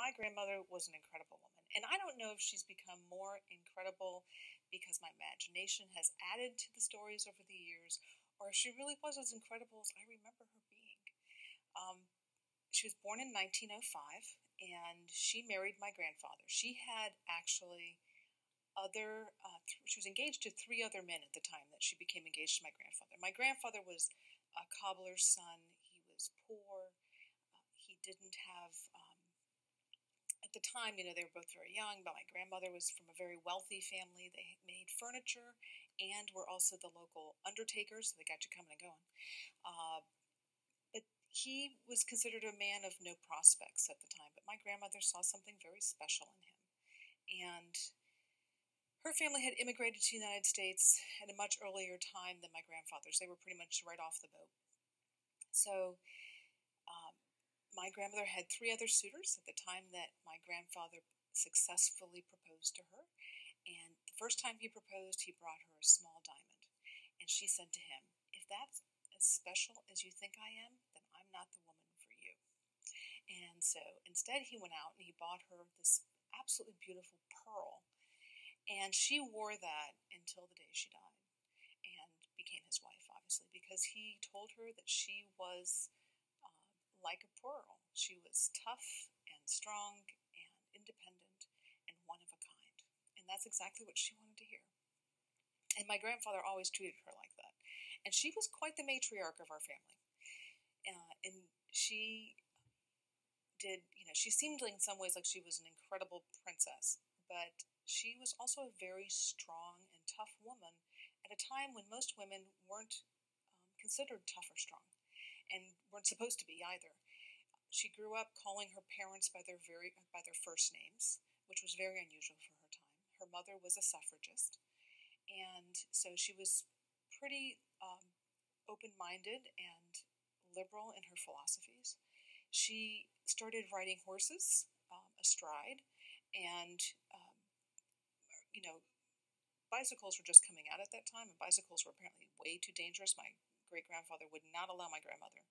my grandmother was an incredible woman. And I don't know if she's become more incredible because my imagination has added to the stories over the years, or if she really was as incredible as I remember her being. She was born in 1905, and she married my grandfather. She had actually she was engaged to 3 other men at the time that she became engaged to my grandfather. My grandfather was a cobbler's son. He was poor. He didn't have, at the time, they were both very young, but my grandmother was from a very wealthy family. They made furniture and were also the local undertakers, so they got you coming and going. But he was considered a man of no prospects at the time, but my grandmother saw something very special in him. And her family had immigrated to the United States at a much earlier time than my grandfather's. They were pretty much right off the boat. So my grandmother had 3 other suitors at the time that my grandfather successfully proposed to her. And the first time he proposed, he brought her a small diamond. And she said to him, "If that's as special as you think I am, then I'm not the woman for you." And so instead he went out and he bought her this absolutely beautiful pearl. And she wore that until the day she died and became his wife, obviously, because he told her that she was like a pearl. She was tough and strong and independent and one of a kind. And that's exactly what she wanted to hear. And my grandfather always treated her like that. And she was quite the matriarch of our family. And she did, she seemed in some ways like she was an incredible princess, but she was also a very strong and tough woman at a time when most women weren't considered tough or strong and weren't supposed to be either. She grew up calling her parents by their first names, which was very unusual for her time. Her mother was a suffragist, and so she was pretty open-minded and liberal in her philosophies. She started riding horses astride, and bicycles were just coming out at that time, and bicycles were apparently way too dangerous. My great-grandfather would not allow my grandmother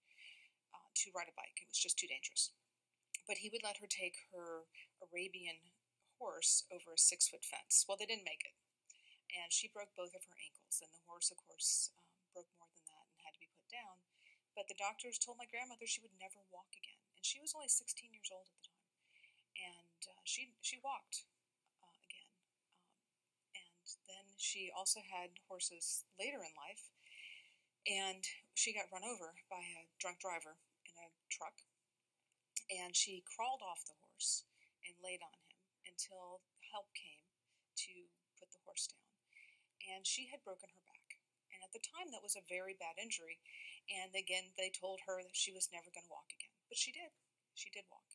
to ride a bike. It was just too dangerous. But he would let her take her Arabian horse over a 6-foot fence. Well, they didn't make it. And she broke both of her ankles, and the horse, of course, broke more than that and had to be put down. But the doctors told my grandmother she would never walk again. And she was only 16 years old at the time. And she walked again. And then she also had horses later in life. And she got run over by a drunk driver in a truck. And she crawled off the horse and laid on him until help came to put the horse down. And she had broken her back. And at the time, that was a very bad injury. And again, they told her that she was never going to walk again. But she did. She did walk.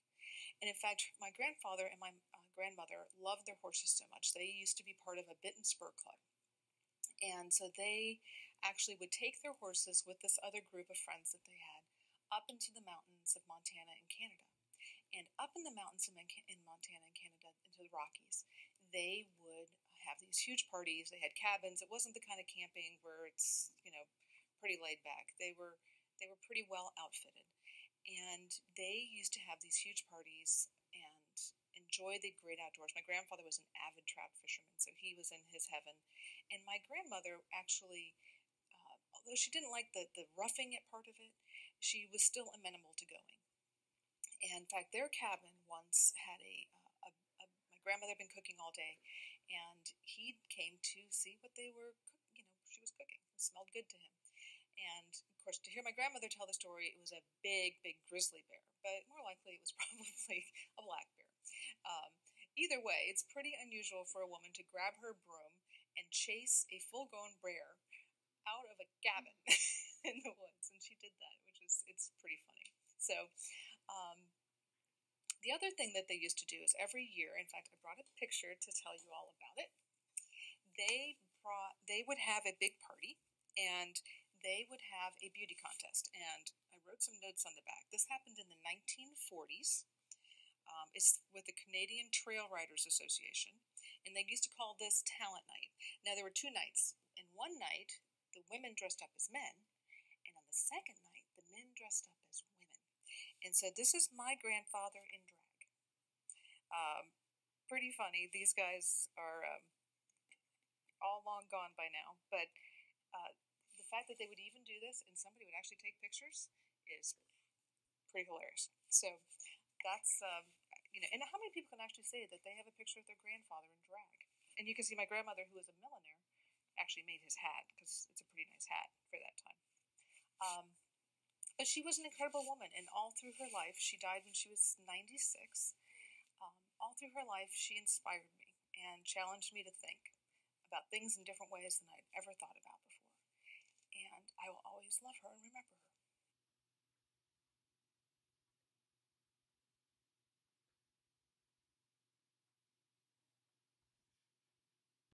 And in fact, my grandfather and my grandmother loved their horses so much. They used to be part of a bit and spur club. And so they actually would take their horses with this other group of friends that they had up into the mountains of Montana and Canada. And up in the mountains in Montana and Canada, into the Rockies, they would have these huge parties. They had cabins. It wasn't the kind of camping where it's, pretty laid back. They were pretty well outfitted. And they used to have these huge parties and enjoy the great outdoors. My grandfather was an avid trout fisherman, so he was in his heaven. And my grandmother actually, although she didn't like the roughing it part of it, she was still amenable to going. And in fact, their cabin once had my grandmother had been cooking all day, and he came to see what they were she was cooking. It smelled good to him. And, of course, to hear my grandmother tell the story, it was a big, big grizzly bear. But more likely it was probably a black bear. Either way, it's pretty unusual for a woman to grab her broom and chase a full-grown bear out of a cabin in the woods. And she did that, it's pretty funny. So the other thing that they used to do is every year, in fact, I brought a picture to tell you all about it. They would have a big party, and they would have a beauty contest, and I wrote some notes on the back. This happened in the 1940s. It's with the Canadian Trail Riders Association, and they used to call this Talent Night. Now, there were 2 nights. In one night, the women dressed up as men, and on the second night, the men dressed up as women. And so this is my grandfather in drag. Um, Pretty funny. These guys are all long gone by now, but uh, the fact that they would even do this and somebody would actually take pictures is pretty hilarious. So that's and how many people can actually say that they have a picture of their grandfather in drag? And you can see my grandmother, who was a millionaire, actually made his hat because it's a pretty nice hat for that time. Um, but she was an incredible woman, and all through her life, she died when she was 96. All through her life, she inspired me and challenged me to think about things in different ways than I'd ever thought about before. And I will always love her and remember her.